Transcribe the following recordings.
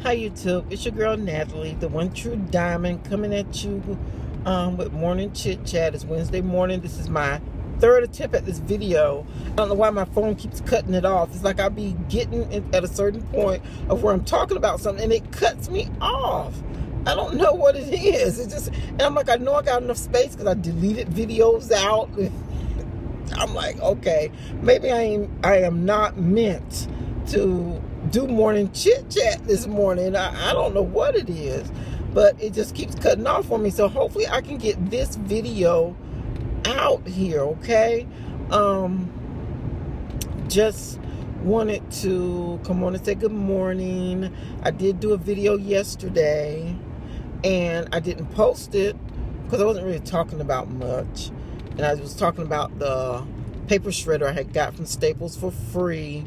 Hi YouTube, it's your girl Natalie, the one true diamond, coming at you with morning chit chat. It's Wednesday morning. This is my third attempt at this video. I don't know why my phone keeps cutting it off. It's like I'll be getting at a certain point of where I'm talking about something and it cuts me off. I don't know what it is. It's just, and I'm like, I know I got enough space because I deleted videos out. I'm like, okay, maybe I am not meant to do morning chit chat this morning. I don't know what it is, but it just keeps cutting off on me. So hopefully I can get this video out here. Okay. Just wanted to come on and say good morning. I did do a video yesterday and I didn't post it because I wasn't really talking about much, and I was talking about the paper shredder I had got from Staples for free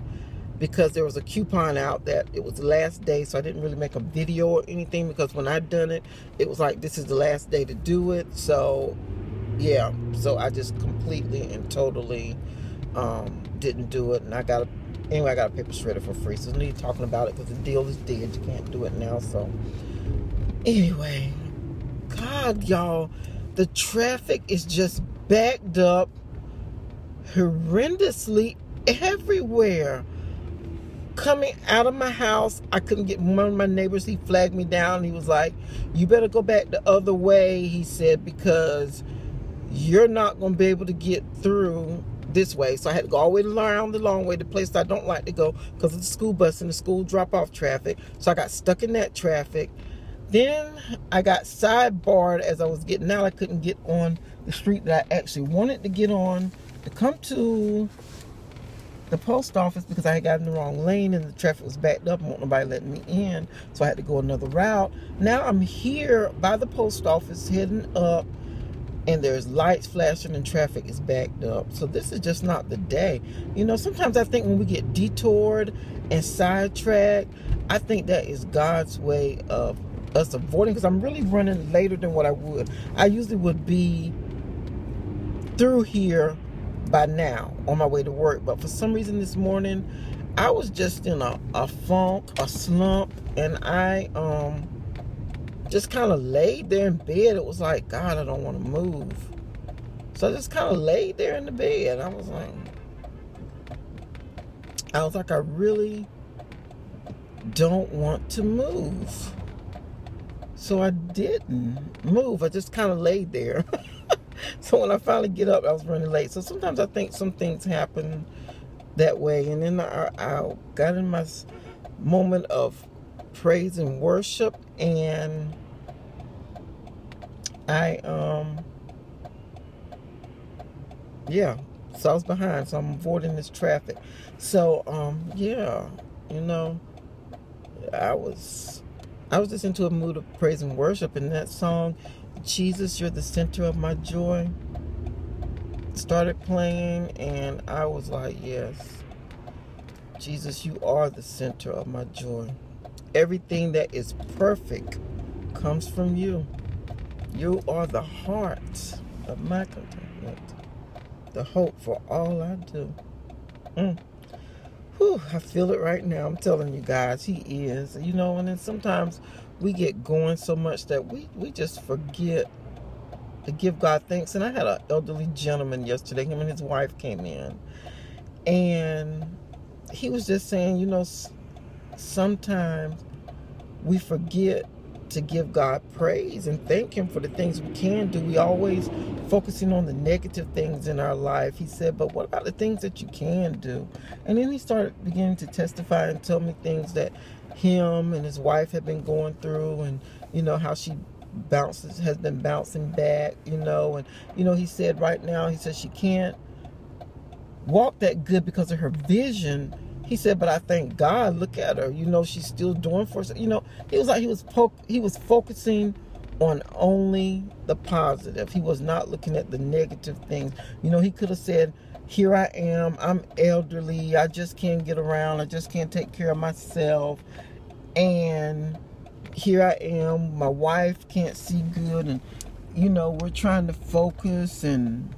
because there was a coupon out that it was the last day. So I didn't really make a video or anything because when I done it, it was like, this is the last day to do it. So yeah, so I just completely and totally didn't do it. And I got a paper shredder for free. So I need talking about it because the deal is dead. You can't do it now. So anyway, God, y'all, the traffic is just backed up horrendously everywhere. Coming out of my house, I couldn't get one of my neighbors. He flagged me down. He was like, you better go back the other way, he said, because you're not going to be able to get through this way. So I had to go all the way around the long way, the place I don't like to go because of the school bus and the school drop-off traffic. So I got stuck in that traffic. Then I got sidebarred as I was getting out. I couldn't get on the street that I actually wanted to get on to come to the post office because I had gotten the wrong lane and the traffic was backed up and won't nobody letting me in. So I had to go another route. Now I'm here by the post office heading up, and there's lights flashing and traffic is backed up. So this is just not the day. You know, sometimes I think when we get detoured and sidetracked, I think that is God's way of us avoiding, because I'm really running later than what I would. I usually would be through here by now on my way to work, but for some reason this morning I was just in a funk, a slump, and I just kind of laid there in bed. It was like, God, I don't want to move. So I just kind of laid there in the bed. I was like, I really don't want to move. So I didn't move. I just kind of laid there. So when I finally get up, I was running late. So sometimes I think some things happen that way. And then I got in my moment of praise and worship, and yeah, so I was behind. So I'm avoiding this traffic. So yeah, you know, I was just into a mood of praise and worship, and that song, Jesus, You're the Center of My Joy, started playing, and I was like, yes, Jesus, you are the center of my joy. Everything that is perfect comes from you. You are the heart of my contentment, the hope for all I do. Whew, I feel it right now. I'm telling you guys, he is. You know, and then sometimes we get going so much that we just forget to give God thanks. And I had an elderly gentleman yesterday. Him and his wife came in, and he was just saying, you know, sometimes we forget to give God praise and thank him for the things we can do. We always focusing on the negative things in our life. He said, but what about the things that you can do? And then he started beginning to testify and tell me things that him and his wife had been going through, and you know how she has been bouncing back, you know. And you know, he said right now, he said she can't walk that good because of her vision. He said, but I thank God, look at her, you know, she's still doing for us. You know, he was like, he was focusing on only the positive. He was not looking at the negative things. You know, he could have said, here I am, I'm elderly, I just can't get around, I just can't take care of myself, and here I am, my wife can't see good, and you know, we're trying to focus and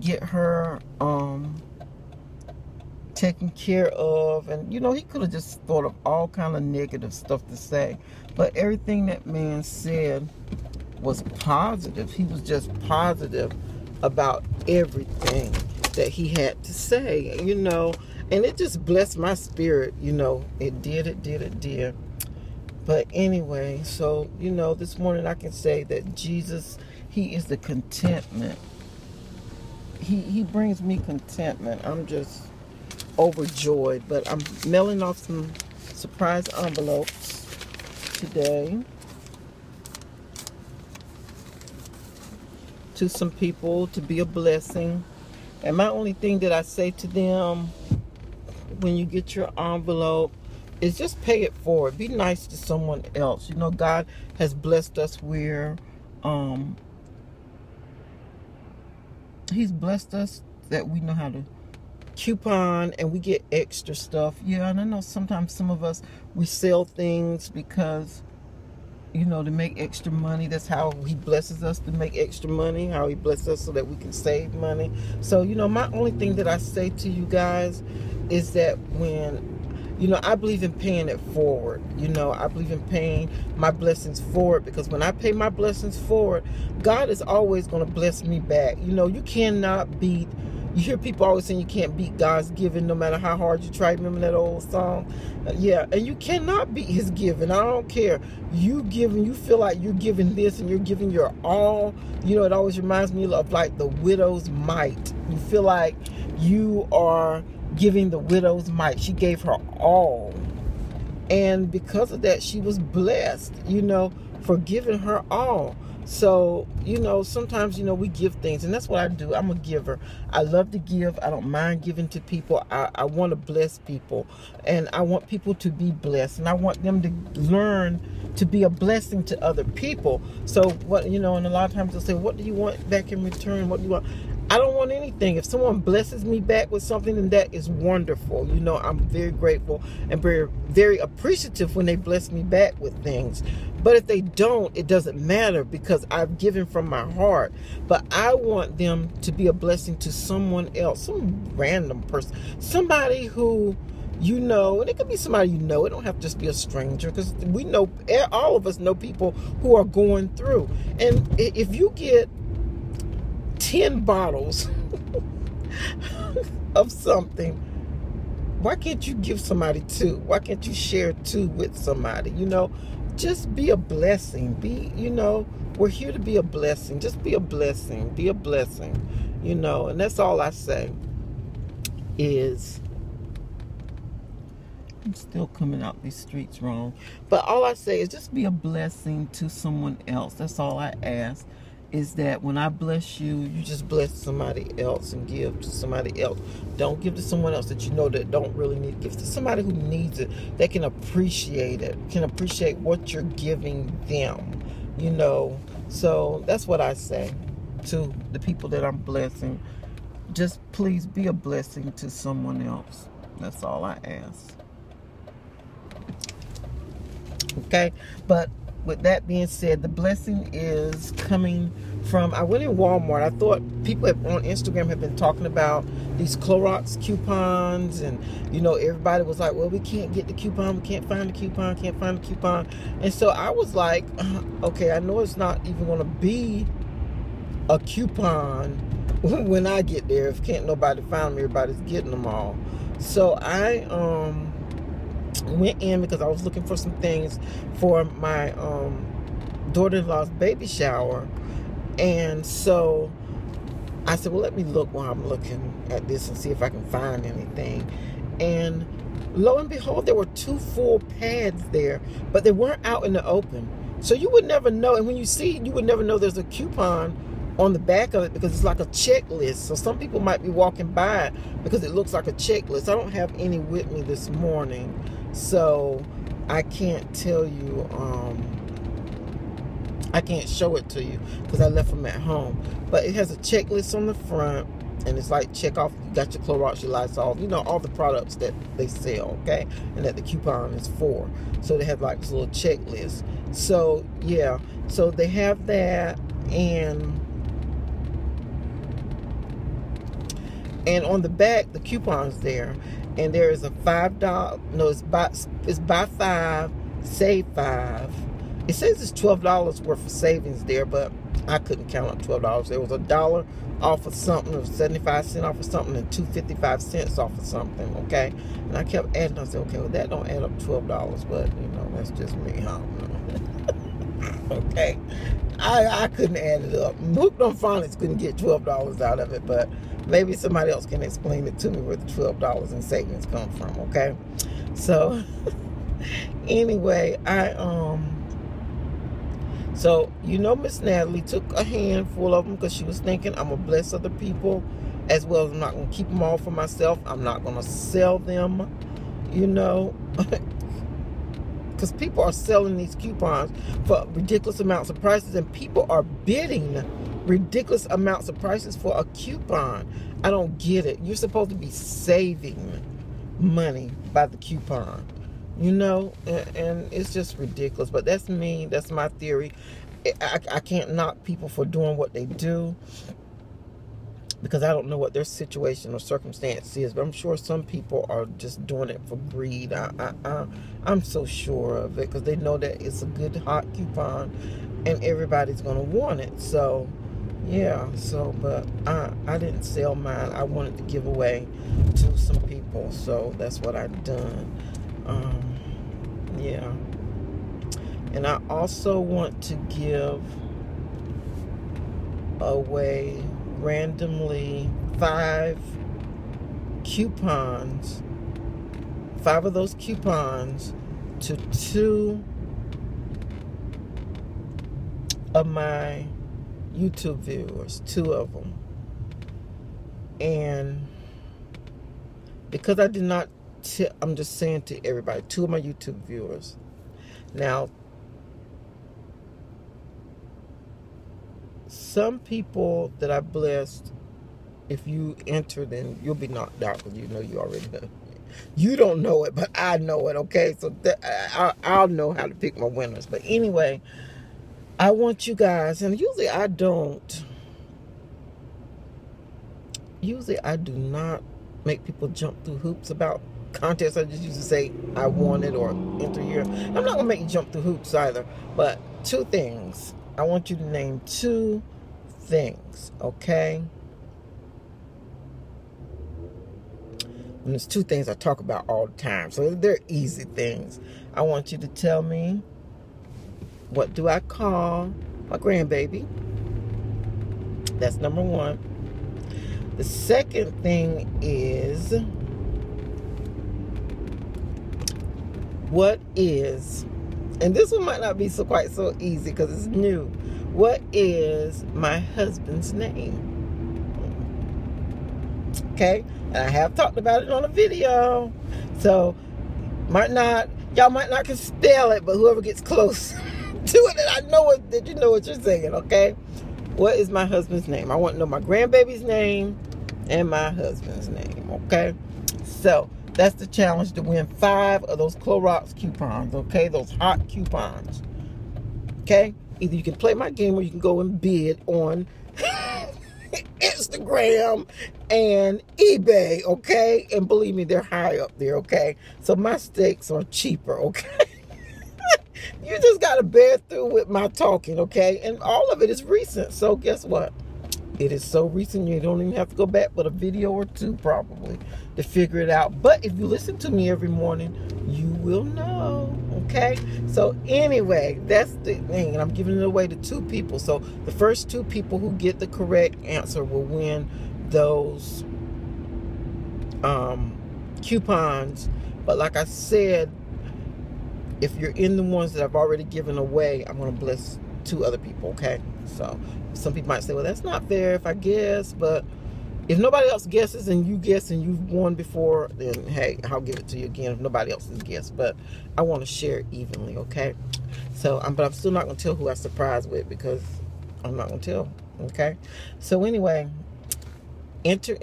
get her taken care of. And you know, he could have just thought of all kind of negative stuff to say, but everything that man said was positive. He was just positive about everything that he had to say, you know, and it just blessed my spirit, you know. It did. But anyway, so, you know, this morning I can say that Jesus, he is the contentment. He brings me contentment. I'm just overjoyed. But I'm mailing off some surprise envelopes today to some people to be a blessing. And my only thing that I say to them when you get your envelope is just pay it forward. Be nice to someone else. You know, God has blessed us where he's blessed us that we know how to coupon and we get extra stuff. Yeah, and I know sometimes some of us, we sell things because, you know, to make extra money. That's how he blesses us, to make extra money, how he blesses us so that we can save money. So, you know, my only thing that I say to you guys is that when, you know, I believe in paying it forward. You know, I believe in paying my blessings forward, because when I pay my blessings forward, God is always going to bless me back. You know, you cannot beat, you hear people always saying you can't beat God's giving no matter how hard you try. Remember that old song? Yeah, and you cannot beat his giving. I don't care. You giving, you feel like you're giving this and you're giving your all. You know, it always reminds me of like the widow's mite. You feel like you are giving the widow's mite. She gave her all. And because of that, she was blessed, you know, for giving her all. So, you know, sometimes, you know, we give things, and that's what I do. I'm a giver. I love to give. I don't mind giving to people. I want to bless people, and I want people to be blessed, and I want them to learn to be a blessing to other people. So what, you know, and a lot of times they'll say, what do you want back in return? What do you want? I don't want anything. If someone blesses me back with something, then that is wonderful. You know, I'm very grateful and very, very appreciative when they bless me back with things. But if they don't, it doesn't matter, because I've given from my heart. But I want them to be a blessing to someone else, some random person, somebody who, you know, and it could be somebody you know. It don't have to just be a stranger, because we know, all of us know people who are going through. And if you get 10 bottles of something, why can't you give somebody 2? Why can't you share 2 with somebody? You know, just be a blessing. Be, you know, we're here to be a blessing. Just be a blessing. Be a blessing. You know, and that's all I say is, I'm still coming out these streets wrong, but all I say is just be a blessing to someone else. That's all I ask, is that when I bless you, you just bless somebody else and give to somebody else. Don't give to someone else that you know that don't really need to give to somebody who needs it, that can appreciate it, can appreciate what you're giving them, you know. So that's what I say to the people that I'm blessing. Just please be a blessing to someone else. That's all I ask. Okay, but with that being said, the blessing is coming from, I went in Walmart. I thought people on Instagram have been talking about these Clorox coupons, and you know, everybody was like, well, we can't get the coupon, we can't find the coupon, and so I was like, okay, I know it's not even going to be a coupon when I get there. If can't nobody find them, everybody's getting them all. So I went in because I was looking for some things for my daughter-in-law's baby shower. And so I said, well, let me look while I'm looking at this and see if I can find anything. And lo and behold, there were 2 full pads there, but they weren't out in the open. So you would never know. And when you see it, you would never know there's a coupon on the back of it, because it's like a checklist. So some people might be walking by because it looks like a checklist. I don't have any with me this morning, so I can't tell you, I can't show it to you because I left them at home. But it has a checklist on the front, and it's like, check off, you got your Clorox, your Lysol, you know, all the products that they sell, okay, and that the coupon is for. So they have like this little checklist. So yeah, so they have that, and on the back, the coupon's there. and there is a $5, no, it's buy 5, save 5. It says it's $12 worth of savings there, but I couldn't count up $12. There was $1 off of something, it was 75 cents off of something, and 2.55 cents off of something, okay? And I kept adding, I said, okay, well, that don't add up $12, but, you know, that's just me, I don't know. Okay? I couldn't add it up. Hooked on Phonics couldn't get $12 out of it, but maybe somebody else can explain it to me where the $12 in savings come from, okay? So, anyway, so, you know, Miss Natalie took a handful of them because she was thinking, I'm going to bless other people as well as I'm not going to keep them all for myself. I'm not going to sell them, you know, because people are selling these coupons for ridiculous amounts of prices, and people are bidding ridiculous amounts of prices for a coupon. I don't get it. You're supposed to be saving money by the coupon. You know, and it's just ridiculous. But that's me. That's my theory. I can't knock people for doing what they do because I don't know what their situation or circumstance is. But I'm sure some people are just doing it for greed. I'm so sure of it because they know that it's a good hot coupon and everybody's going to want it. So, yeah. So, but I didn't sell mine. I wanted to give away to some people. So that's what I've done. Yeah, and I also want to give away randomly 5 coupons, 5 of those coupons to 2 of my YouTube viewers, 2 of them. And because I did not I'm just saying to everybody, 2 of my YouTube viewers. Now, some people that I blessed, if you enter, then you'll be knocked out because you know you already know. You don't know it, but I know it, okay? So I'll know how to pick my winners. But anyway, I want you guys, and usually I do not make people jump through hoops about contests. I just used to say I won it or enter here. I'm not gonna make you jump through hoops either, but 2 things. I want you to name 2 things, okay? And there's 2 things I talk about all the time, so they're easy things. I want you to tell me, what do I call my grandbaby? That's number 1. The second thing is, what is, and this one might not be quite so easy because it's new. What is my husband's name? Okay, and I have talked about it on a video, so y'all might not can spell it, but whoever gets close to it, and I know that you know what you're saying. Okay, what is my husband's name? I want to know my grandbaby's name and my husband's name. Okay, so that's the challenge, to win 5 of those Clorox coupons, okay? Those hot coupons, okay? Either you can play my game or you can go and bid on Instagram and eBay, okay? And believe me, they're high up there, okay? So my stakes are cheaper, okay? You just got to bear through with my talking, okay? And all of it is recent, so guess what? It is so recent you don't even have to go back but a video or 2 probably to figure it out. But if you listen to me every morning, you will know, okay? So anyway, that's the thing. And I'm giving it away to 2 people. So the first 2 people who get the correct answer will win those coupons. But like I said, if you're in the ones that I've already given away, I'm going to bless 2 other people, okay? So some people might say, well, that's not fair if I guess, but if nobody else guesses and you guess and you've won before, then hey, I'll give it to you again if nobody else has guessed. But I want to share evenly, okay? So, but I'm still not going to tell who I surprised with because I'm not going to tell, okay? So anyway, enter.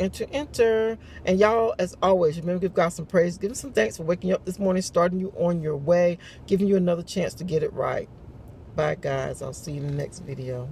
And y'all, as always, remember, give God some praise. Give him some thanks for waking you up this morning, starting you on your way, giving you another chance to get it right. Bye, guys. I'll see you in the next video.